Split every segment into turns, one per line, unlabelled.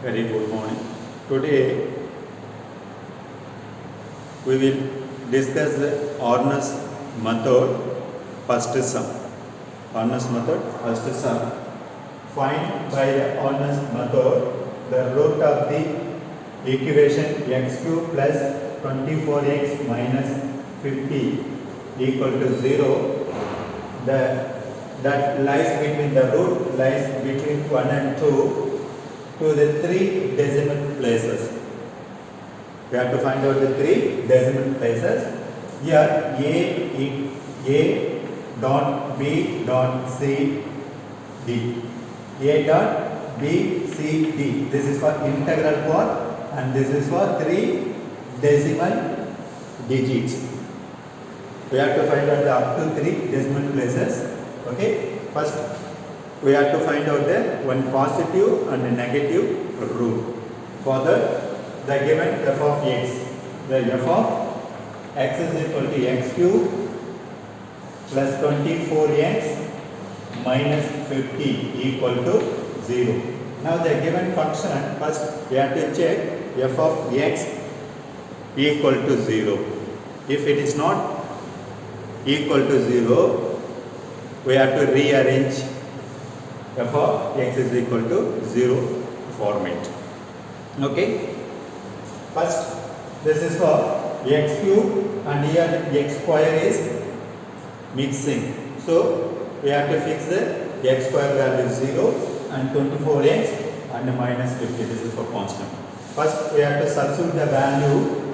Very good morning. Today we will discuss the Orner's method, first sum. Orner's method, first sum. Find by the Orner's method the root of the equation x cube plus 24x minus 50 equal to 0. That lies between the root lies between 1 and 2 to the 3 decimal places. We have to find out the 3 decimal places. Here A dot B dot C D. A dot B C D. This is for integral part and this is for 3 decimal digits. We have to find out the up to 3 decimal places. Okay. First we have to find out the one positive and a negative root. For that, the given f of x, the f of x is equal to x cube plus 24x minus 50 equal to 0. Now the given function, first we have to check f of x equal to 0. If it is not equal to 0, we have to rearrange f of x is equal to 0 format. Okay. First, this is for x cube and here x square is mixing. So, we have to fix the x square value 0 and 24x and minus 50. This is for constant. First, we have to substitute the value.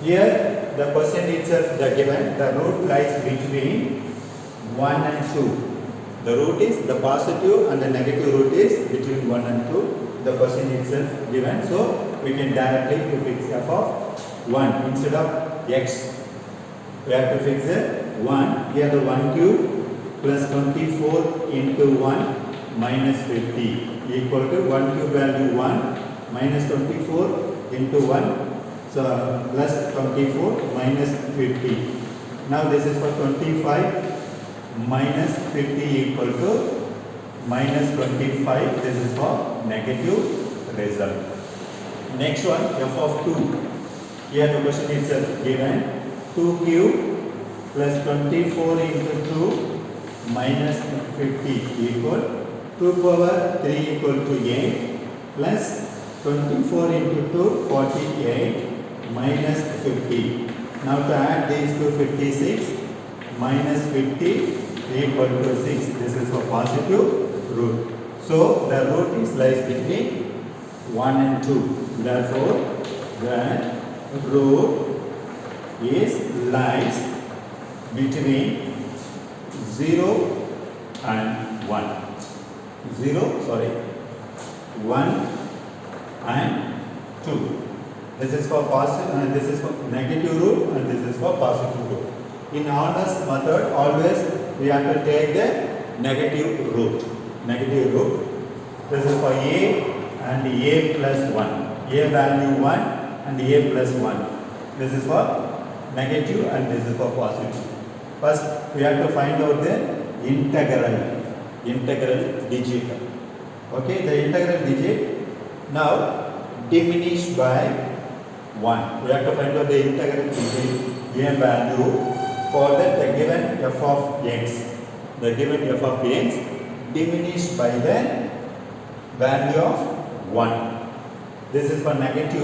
Here, the question itself the given, the root lies between 1 and 2. The root is the positive and the negative root is between 1 and 2. The question itself given. So, we can directly to fix f of 1 instead of x. We have to fix the 1. Here the 1 cube plus 24 into 1 minus 50 equal to 1 cube value 1 minus 24 into 1. So, plus 24 minus 50. Now, this is for 25. Minus 50 equal to minus 25. This is for negative result. Next one, f of 2. Here the question is given 2 cube plus 24 into 2 minus 50 equal 2 power 3 equal to 8 plus 24 into 2 48 minus 50. Now to add these two 56 minus 50 equal to 6. This is a positive root. So, the root is lies between 1 and 2. Therefore, the root is lies between 0 and 1. 1 and 2. This is for positive and this is for negative root and this is for positive root. In Orner's method, always we have to take the negative root. Negative root. This is for a and a plus 1. A value 1 and a plus 1. This is for negative and this is for positive. First, we have to find out the integral digit. Okay, the integral digit now diminished by 1. We have to find out the integral digit a value. For that, the given f of x, the given f of x diminished by the value of 1. This is for negative.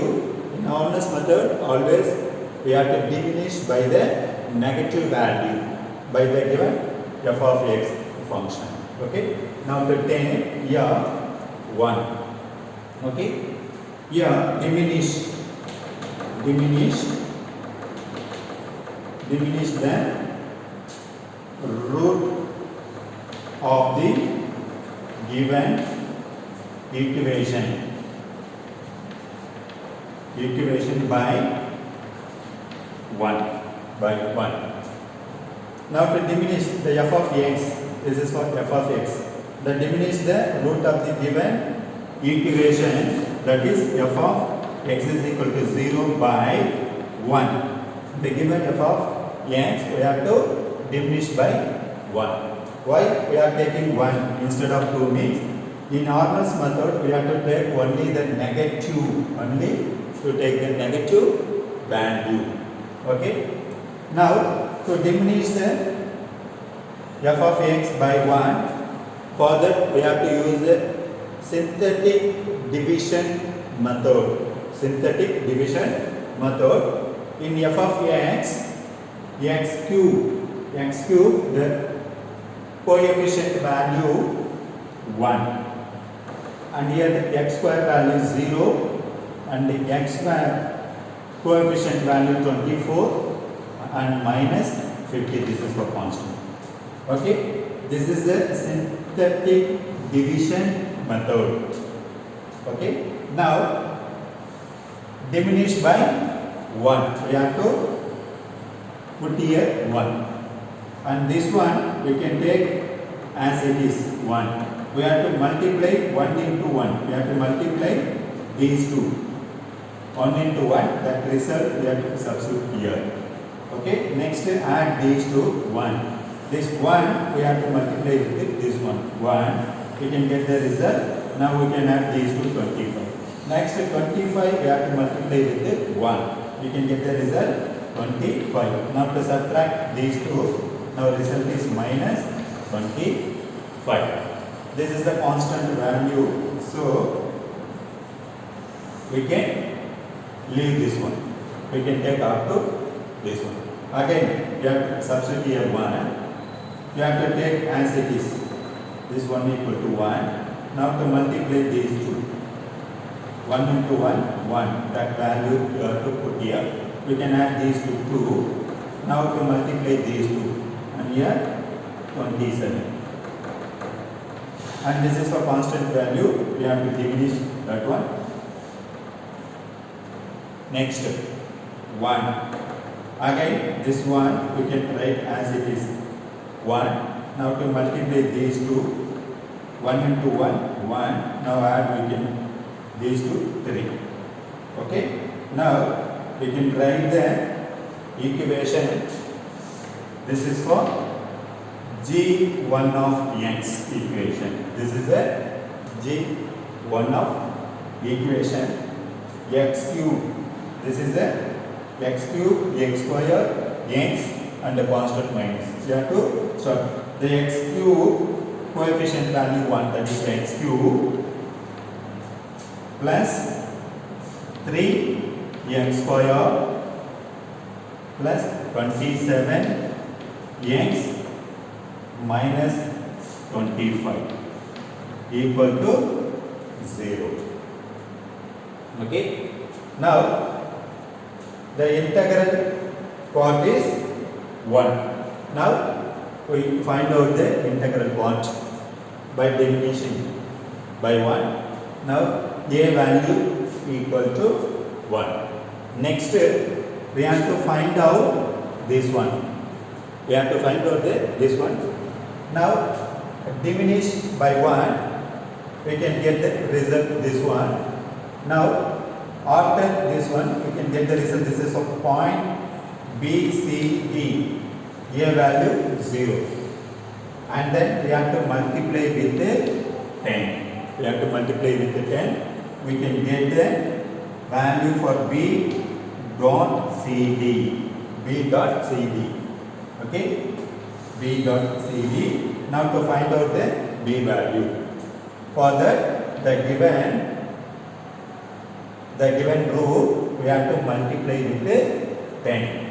In Orner's method, always we have to diminish by the negative value by the given f of x function. Okay. Now to 10 here 1. Okay. Here diminish the root of the given equation by 1. Now to diminish the f of x, this is for f of x. That diminish the root of the given equation, that is f of x is equal to 0 by 1. The given f of x we have to diminish by 1. Why we are taking 1 instead of 2 means In Arnold's method, we have to take only the negative, only to take the negative value. Okay. Now, to diminish the f of x by 1, for that we have to use the synthetic division method. Synthetic division method. In f of x cube, the coefficient value 1. And here the x square value is 0 and the x square coefficient value 24 and minus 50. This is for constant. Okay, this is the synthetic division method. Okay, now diminish by 1. We have to put here 1, and this one we can take as it is 1. We have to multiply 1 into 1. We have to multiply these two. 1 into 1, that result we have to substitute here. Okay, next add these two 1. This 1 we have to multiply with this one. 1. We can get the result. Now we can add these two 25. Next 25 we have to multiply with 1. We can get the result 25. Now to subtract these two, now result is minus 25. This is the constant value, so we can leave this one. We can take up to this one. Again, you have to substitute here 1. You have to take as it is. This one equal to 1. Now to multiply these two. 1 into 1, 1. That value you have to put here. We can add these to 2. Now to multiply these two. And here 27. And this is for constant value. We have to diminish that one. Next 1. Again this one we can write as it is 1. Now to multiply these two. 1 into 1, 1. Now add we can these two 3. Okay. Now we can write the equation. This is for G1 of x equation. This is a G1 of equation. X cube. This is a x cube, x square, x and the constant minus. You have to solve the x cube coefficient value 1, that is x cube plus 3x square plus 27x minus 25 equal to 0. Okay. Now the integral part is 1. Now we find out the integral part by diminishing by 1. Now a value equal to 1. Next we have to find out this one. We have to find out this one. Now diminish by 1, we can get the result this one. Now after this one we can get the result. This is of point BCD. A value 0. And then we have to multiply with 10. We have to multiply with 10. We can get the value for B dot CD. B dot CD. Okay. B dot CD. Now to find out the B value. For that the given rule we have to multiply with 10.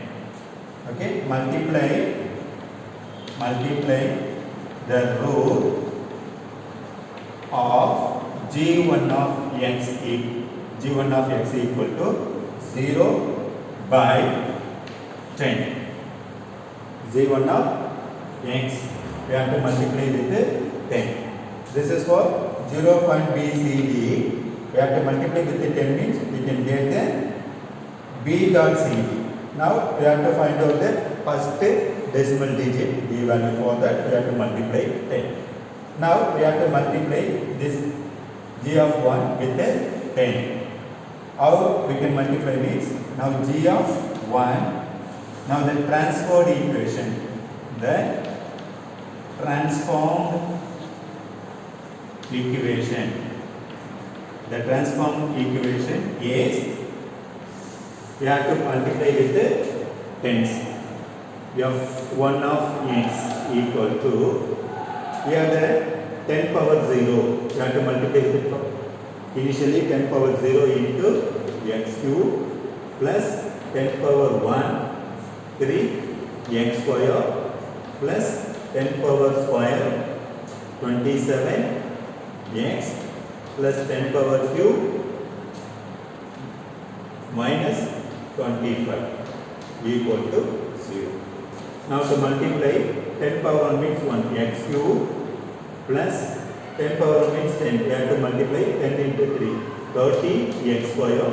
Okay, multiply the root of G1 of x equal to 0 by 10. G1 of x we have to multiply with 10. This is for 0 point BCD. We have to multiply with 10 means we can get the B dot CD. Now we have to find out the first decimal digit B value. For that we have to multiply 10. Now we have to multiply this G of 1 with 10. How we can multiply means, now G of 1, now the transformed equation, the transformed equation. The transform equation is, we have to multiply with the tens. f1 of x equal to, here the 10 power 0, we have to multiply with the, initially 10 power 0 into x cube plus 10 power 1, 3 x square plus 10 power square 27 x plus 10 power cube minus 25 equal to 0. Now to multiply 10 power 1 means 1 x cube plus 10 power 1 means 10. We have to multiply 10 into 3, 30 x square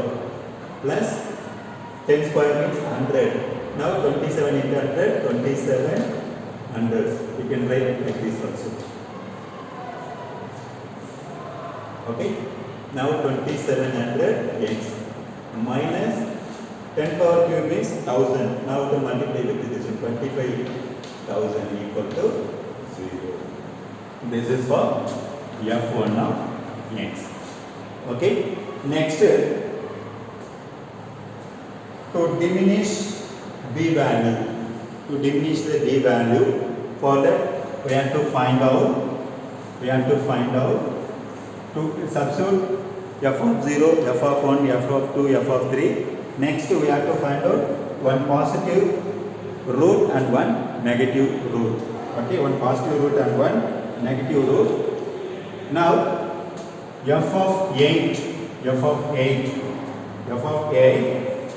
plus 10 square means 100. Now 27 into 100, 27 hundreds. You can write it like this also. Okay. Now 2700 x minus 10 power cube means 1000. Now to multiply with this 25,000 equal to 0. This is for f1 of x. Okay. Next, to diminish b value. To diminish the b value, for that we have to find out. To substitute f of 0, f of 1, f of 2, f of 3. Next we have to find out one positive root and one negative root. Okay, one positive root and one negative root. Now f of 8,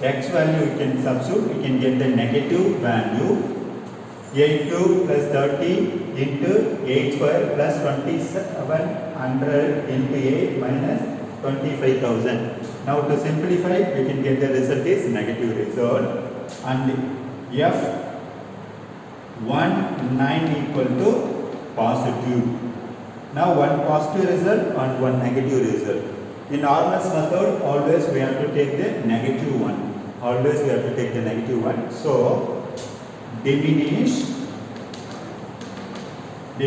x value we can substitute, we can get the negative value. 8 cube plus 30 into 8 square plus 2700 into 8 minus 25,000. Now to simplify, we can get the result is negative result, and f19 equal to positive. Now one positive result and one negative result. In Arnold's method, always we have to take the negative one. So diminish the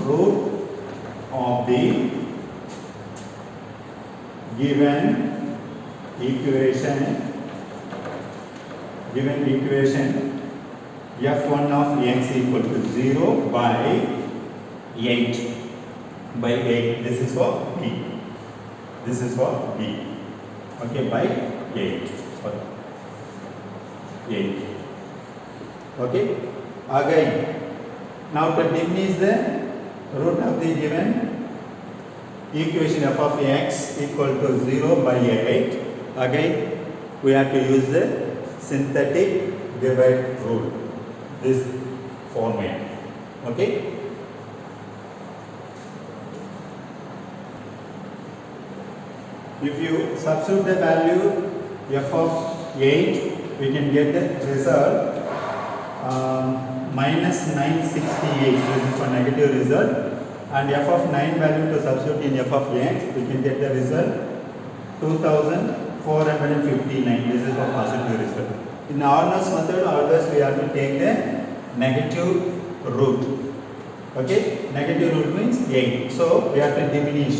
root of the given equation f1 of x equal to 0 by 8. This is for b. Okay, by 8. Okay. Again, now to diminish the root of the given equation f of x equal to 0 by 8. Again, we have to use the synthetic divide rule. This format. Okay. If you substitute the value f of 8, we can get the result minus 968. This is for negative result. And f of 9 value to substitute in f of x, we can get the result 2459. This is for positive result. In Arnold's method, always we have to take the negative root. Okay, negative root means 8. So we have to diminish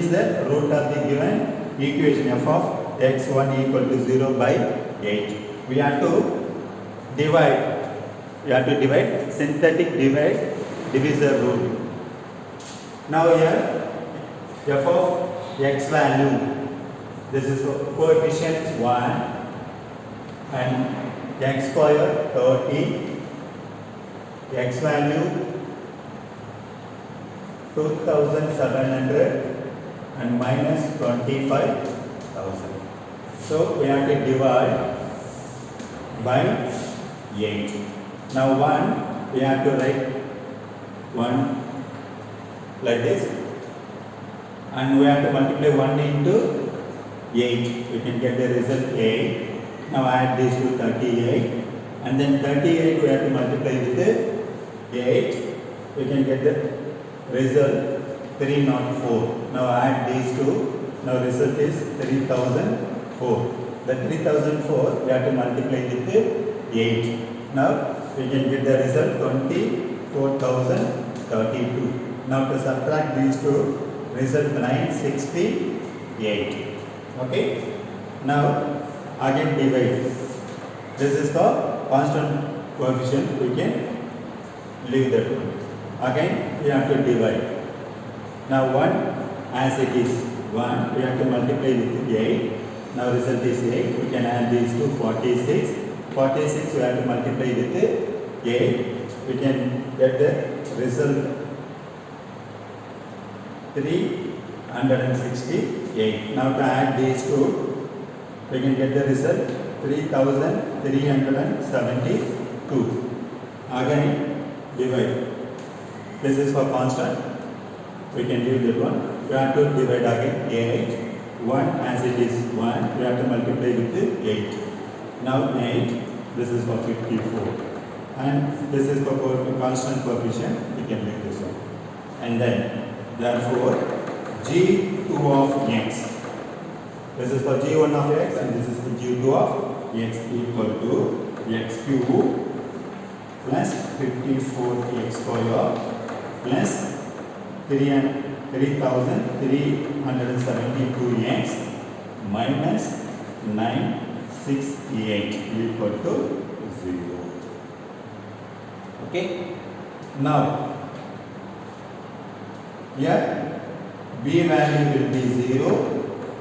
the root of the given equation f of x1 equal to 0 by 8. We have to divide. Synthetic divisor rule. Now here f of x value, this is coefficient 1 and x square 30, x value 2700 and minus 25,000. So we have to divide by 8. Now 1, we have to write 1 like this, and we have to multiply 1 into 8. We can get the result 8. Now add this to 38, and then 38 we have to multiply with 8. We can get the result 304. Now add these two. Now result is 3004. The 3004 we have to multiply with 8. Now we can get the result 24,032. Now to subtract these two, result 968. Okay. Now again divide. This is for constant coefficient. We can leave that one. Again we have to divide. Now 1 as it is 1, we have to multiply with 8. Now result is 8. We can add these two, 46. 46 we have to multiply with 8. We can get the result 368. Now to add these two, we can get the result 3372. Again divide. This is for constant. We can leave that one. We have to divide again 8. 1 as it is 1. We have to multiply with 8. Now 8. This is for 54. And this is for constant coefficient. We can leave this one. And then therefore G2 of x. This is for G1 of x and this is for G2 of x equal to x cube plus 54x square plus 3372x minus 968 equal to 0. Okay. Now here b value will be 0,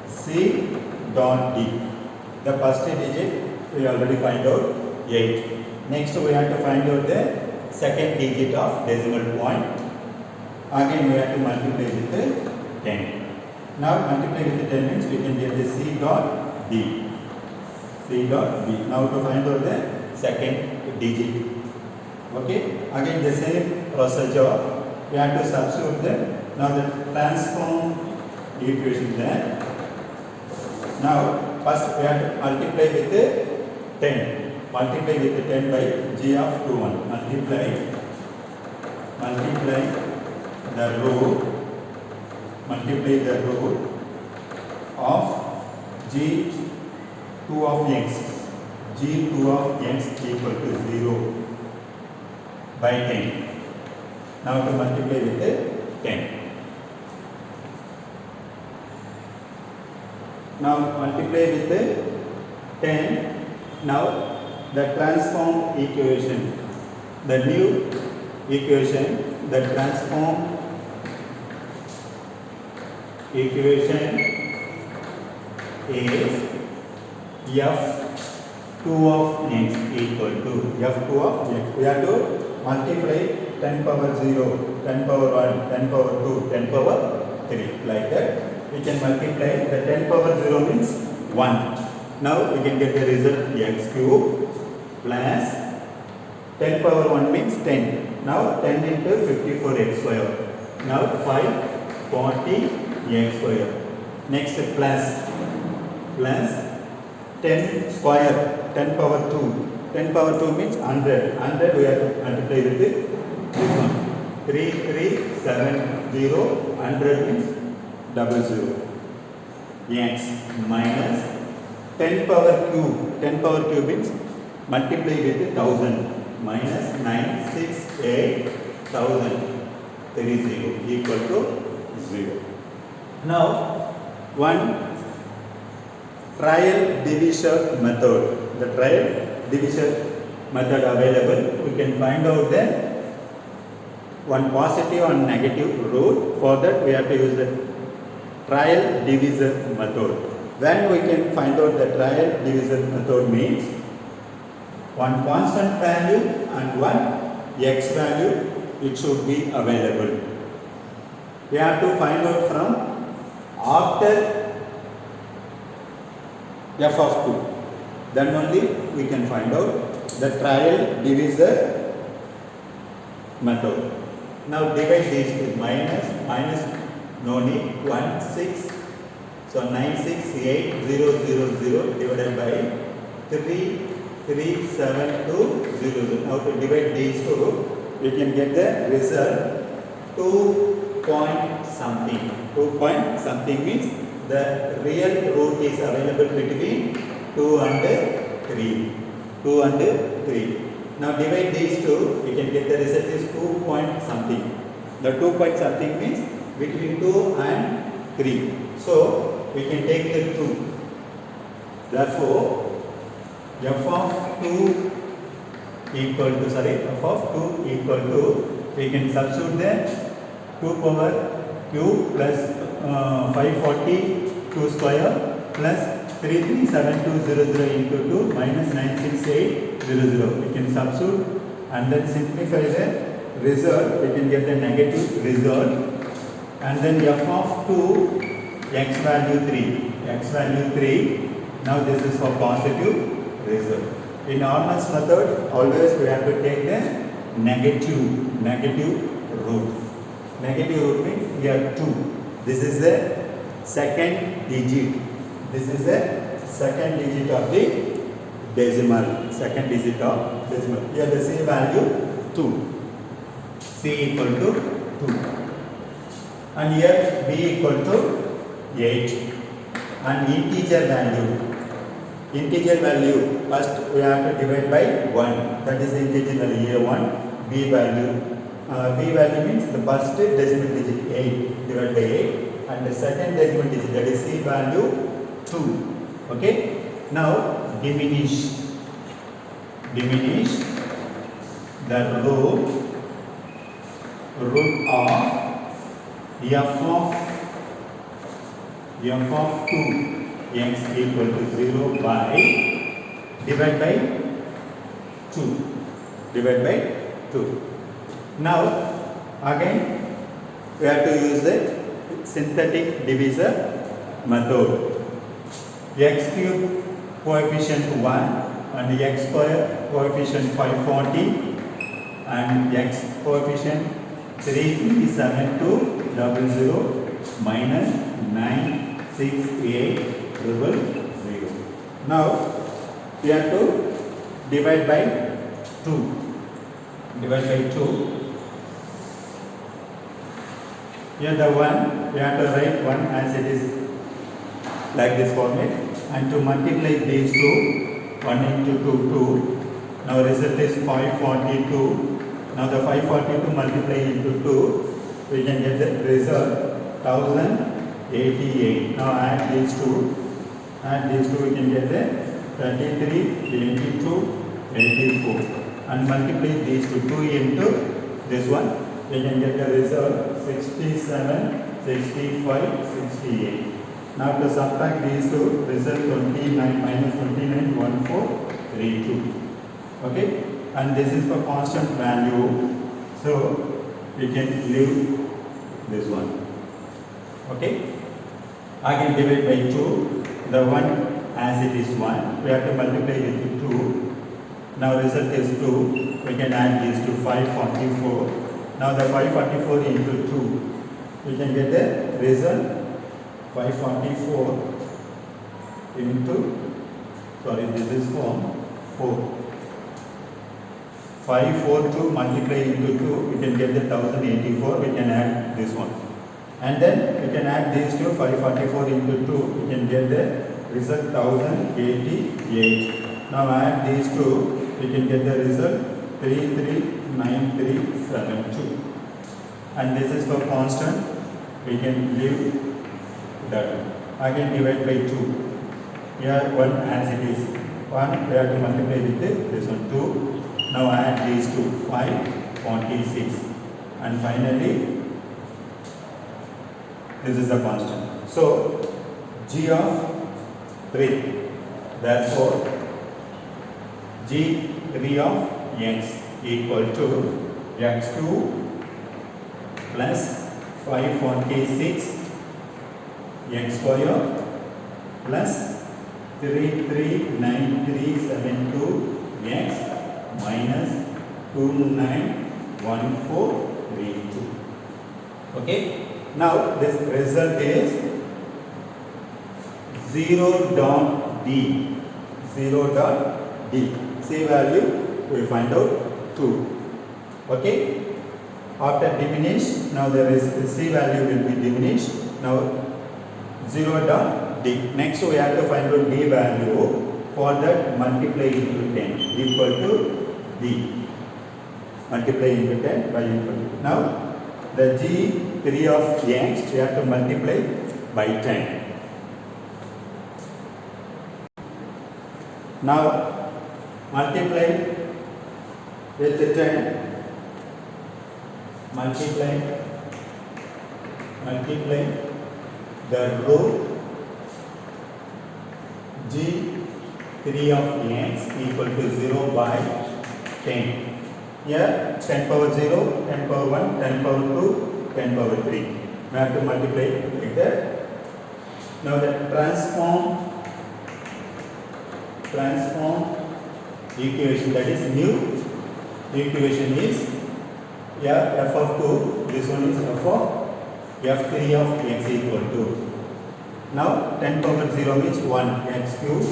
c dot d. The first digit we already find out 8. Next we have to find out the second digit of decimal point. Again we have to multiply with 10. Now multiply with 10 means we can get the c dot d. C dot d. Now to find out the second digit. Okay. Again the same procedure. We have to substitute them. Now the transform equation there. Now first we have to multiply with 10. Multiply with 10 by g of 21. Multiply the root. Multiply the root of g2 of x. G2 of x equal to 0 by 10. Now to multiply with 10. Now multiply with 10. Now the transform equation, the new equation, the transform equation is f2 of x equal to f2 of x. We have to multiply 10 power 0, 10 power 1, 10 power 2, 10 power 3 like that. We can multiply. The 10 power 0 means 1. Now we can get the result x cube plus 10 power 1 means 10. Now 10 into 54x square. Now 540x square. Next plus 10 square, 10 power 2. 10 power 2 means 100. 100 we have to multiply with this one. 3370. 100 means 00. X minus 10 power cube. 10 power cube means multiply with 1000 minus 968,030 equal to 0. Now one trial division method. The trial division method available. We can find out the one positive and negative root. For that we have to use the trial division method. When we can find out the trial division method means one constant value and one x value, it should be available. We have to find out from after f of 2. Then only we can find out the trial divisor method. Now divide these two. Minus no need 1 6. So 968,000 divided by 337,200. Now to divide these two, we can get the result 2 point something. 2 point something means the real root is available between 2 and 3. 2 and 3. Now divide these two, we can get the result is 2 point something. The 2 point something means between 2 and 3. So we can take the 2. Therefore, f of 2 equal to, f of 2 equal to, we can substitute the 2 power q plus 540 2 square plus 337200 into 2 minus 96800. We can substitute and then simplify the result. We can get the negative result. And then f of 2, x value 3. X value 3. Now this is for positive result. In Arnold's method, always we have to take the negative root. Negative root means here 2. This is the second digit. This is the second digit of the decimal. Second digit of decimal. Here the C value 2. C equal to 2. And here B equal to 8. And integer value. Integer value, first we have to divide by 1. That is the integer value A1. B value. B value means the first decimal digit 8 divided by 8. And the second decimal digit, that is C value 2. Okay. Now diminish the root of f of 2 x equal to 0 by divide by 2. Now again we have to use the synthetic divisor method. X cube coefficient 1 and x square coefficient 540 and x coefficient 337200 minus 96800. Now we have to divide by 2. Here the 1, we have to write 1 as it is like this format, and to multiply these two, 1 into 2. Now result is 542. Now the 542 multiply into 2, we can get the result 1088. Now add these two, we can get the 33, 82, 84. And multiply these two, 2 into this one, we can get the result 67, 65, 68. Now to subtract these two, result 29 minus 29, 1432. Okay, and this is for constant value, so we can leave this one. Okay, again divide by 2. The 1 as it is 1, we have to multiply with 2. Now result is 2. We can add these to 544. Now the 544 into 2, we can get the result 544 into, this is form 4. 542 multiply into 2, we can get the 1084, we can add this one. And then we can add these two, 544 into 2, we can get the result 1088. Now add these two, we can get the result 339372. And this is for constant, we can leave that one. Again divide by 2. Here 1 as it is 1, we have to multiply with this one 2. Now add these two, 546. And finally this is the constant. So g of 3. Therefore g3 of x equal to x2 plus 546 x square plus 339372 x minus 291432. Okay. Now this result is 0.d. C value we find out 2. Okay. After diminish, now there is C value will be diminished. Now 0.d. Next we have to find out d value. For that multiply into 10 equal to d. Multiply into 10 by equal to. Now the G3 of x we have to multiply by 10. Now multiply with 10, multiply the root G3 of x equal to 0 by 10. Here 10 power 0, 10 power 1, 10 power 2, 10 power 3. We have to multiply like that. Now the transform equation, that is new equation is f of 2, this one is f of f3 of x equal to. Now 10 power 0 means 1 x cube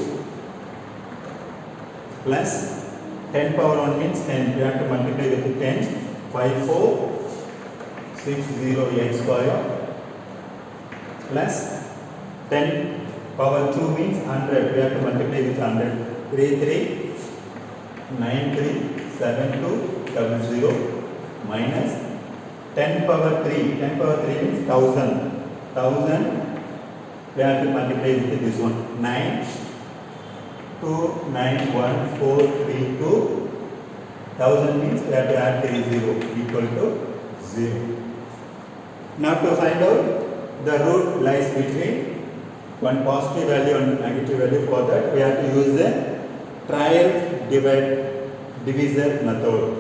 plus 10 power 1 means 10, we have to multiply with 10, 5, 4, 6, 0 x square plus 10 power 2 means 100, we have to multiply with 100, 3, 3, 9, 3, 7, 2, 00 minus 10 power 3, 10 power 3 means 1000, we have to multiply with this one, 9, 2, 9, 1, 4, 3, 2, 1000 means we have to add 3 0 equal to 0. Now to find out, the root lies between one positive value and negative value. For that we have to use the trial divisor method.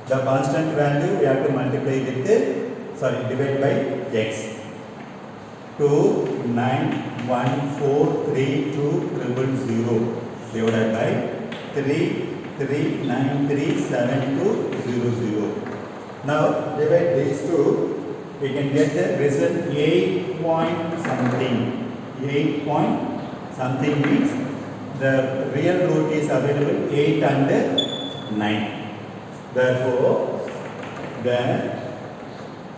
The constant value we have to multiply with divide by x. 2, 9, 1, 4, 3, 2, 000 divided by 3, 3, 9, 3, 7, 2, 0, 0. Now divide these two, we can get the result 8 point something. 8 point something means the real root is available 8 and 9. Therefore, the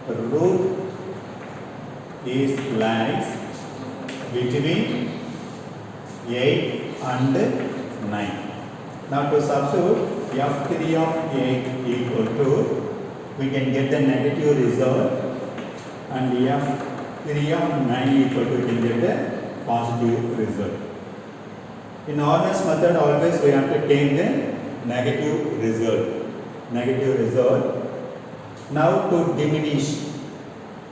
root is lies between 8 and 9. Now to substitute f3 of 8 equal to, we can get the negative result, and f3 of 9 equal to, we can get the positive result. In honest method always we have to take the negative result. Now to diminish.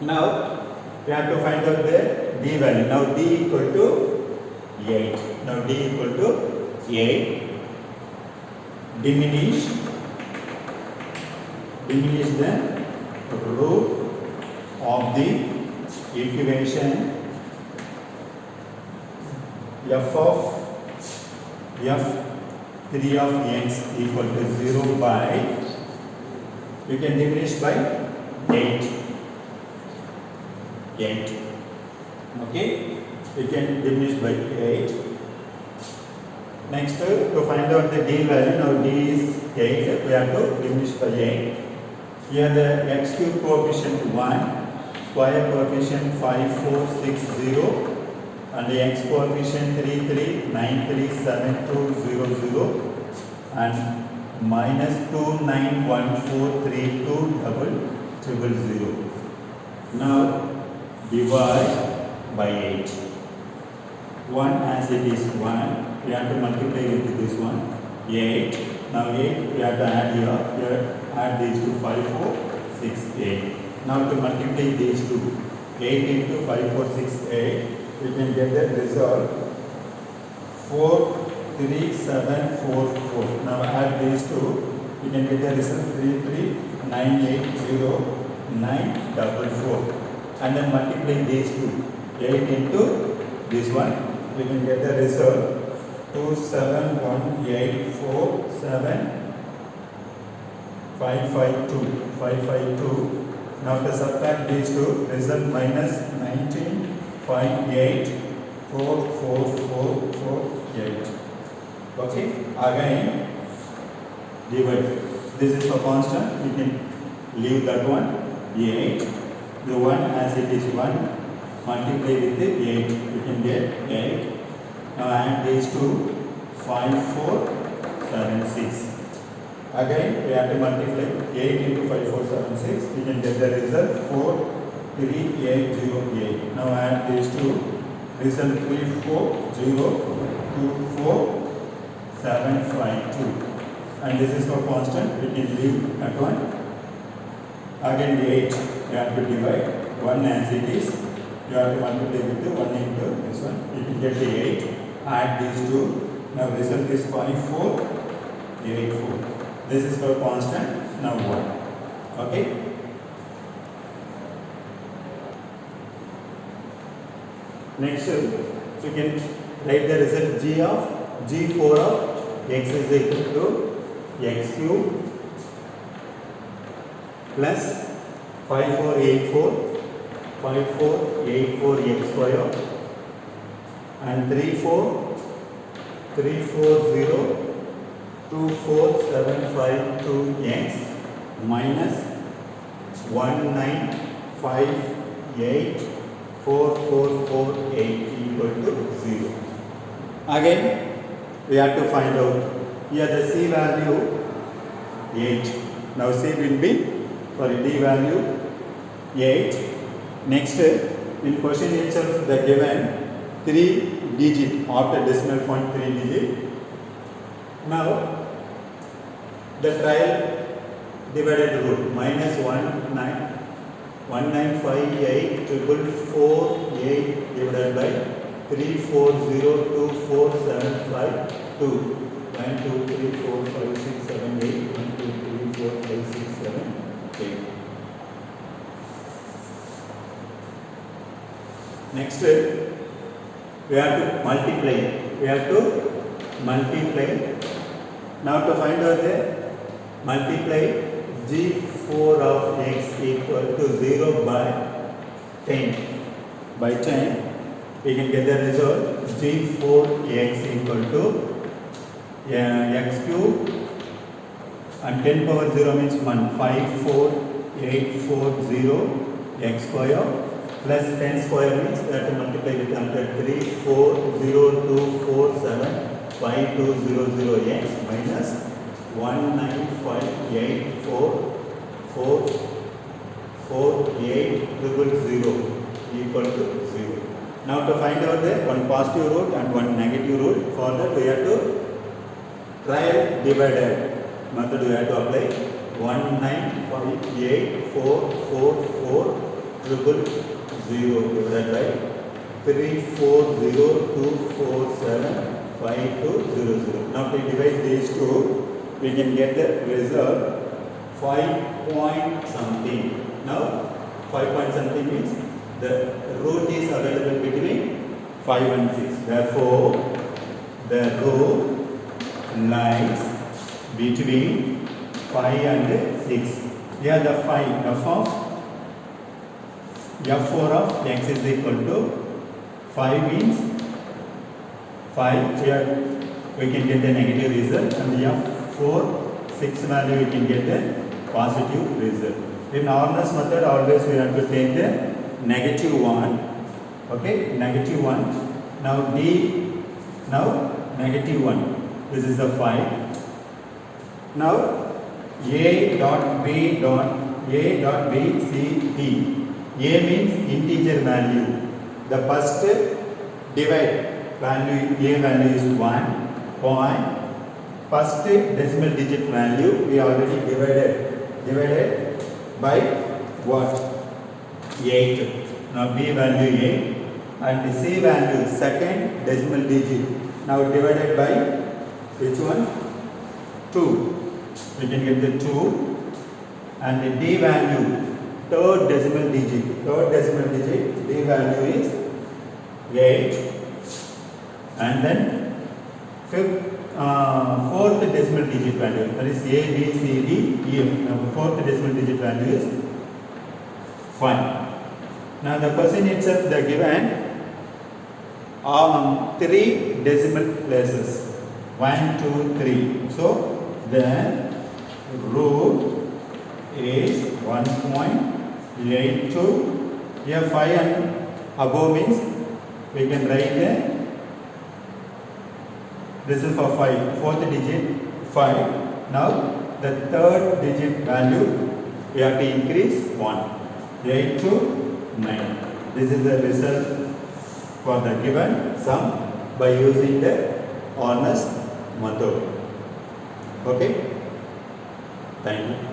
Now we have to find out the d value. Now d equal to 8. Now d equal to 8. Diminish the root of the equation f of f3 of x equal to 0 by, we can diminish by 8. Okay, we can diminish by 8. Next, to find out the d value, now d is 8, we have to diminish by 8. Here the x cube coefficient 1, square coefficient 5, 4, 6, 0, and the x coefficient 3, 3, 9, 3, 7, 2, 0, 0, and minus 2, 9, 1, 4, 3, 2, 0, 0. Now divide by 8. 1 as it is 1, we have to multiply with this one, 8. Now 8 we have to add here add these two, 5, 4, 6, 8. Now to multiply these two, 8 into 5, 4, 6, 8, we can get the result 4, 3, 7, 4, 4. Now add these two, we can get the result 3, 3, 9, 8, 0, 9, 4, 4. And then multiply these two, 8 into this one, we can get the result 2, 7, 1, 8, 4, 7, 5, 5, 2, 5, 5, 2. Now to subtract these two, result minus 19, 5, 8, 4, 4, 4, 4, 8. Okay, again divide. This is for constant, we can leave that one, 8. The 1 as it is 1, multiply with the 8, we can get 8. Now add these two, 5, 4, 7, 6. Again, we have to multiply 8 into 5476. We can get the result 43808. Now add these two. Result 34024,752. And this is for constant. We can leave at 1. Again, 8. We have to divide 1 as it is. You have to multiply with the 1 into this one. You can get the 8. Add these two. Now result is 5484. This is for constant. Now 1. Okay. Next, we can write the result G4 of x is equal to x cube plus 5484 x square and 34024,752x minus 1958448 equal to 0. Again, we have to find out here the C value 8. Now C will be for D value 8. Next, in question itself the given 3 digit after decimal point 3 digit. Now the trial divided rule minus 1958448 divided by 34024,752. 1 2 3 4 5 6 7 8 1 2 3 4 5 6 7 8. Next, we have to multiply. Now to find out the multiply G4 of x equal to 0 by 10. By 10, we can get the result G4x equal to x cube and 10 power 0 means 15840 x square plus 10 square means we have to multiply with 34024,75200x minus 195844800 equal to 0. Now to find out the one positive root and one negative root, for that we have to trial divided method. We have to apply 195844400 divided by 34024,75200. Now to divide these two, we can get the result 5 point something. Now 5 point something means the root is available between 5 and 6. Therefore, the root lies between 5 and 6. Here the 5 f4 of x is equal to 5 means 5. Here we can get the negative result, and f4 6 value we can get the positive result. In Arnold's method, always we have to take the negative 1. Okay, negative 1. Now negative 1. This is the 5. Now a dot b c d. A means integer value. The first divide value, a value is 1 point. First decimal digit value we already divided by what? 8. Now b value 8 and c value second decimal digit. Now divided by which one? 2. We can get the 2. And the d value third decimal digit. D value is 8. And then fourth decimal digit value, that is A, B, C, D, E, F. Now fourth decimal digit value is 5. Now the question itself they given 3 decimal places, 1, 2, 3. So the root is 1.82. Here 5 and above means we can write the, this is for 5, fourth digit 5. Now the third digit value we have to increase 1. 8 to 9. This is the result for the given sum by using the honest method. Okay? Thank you.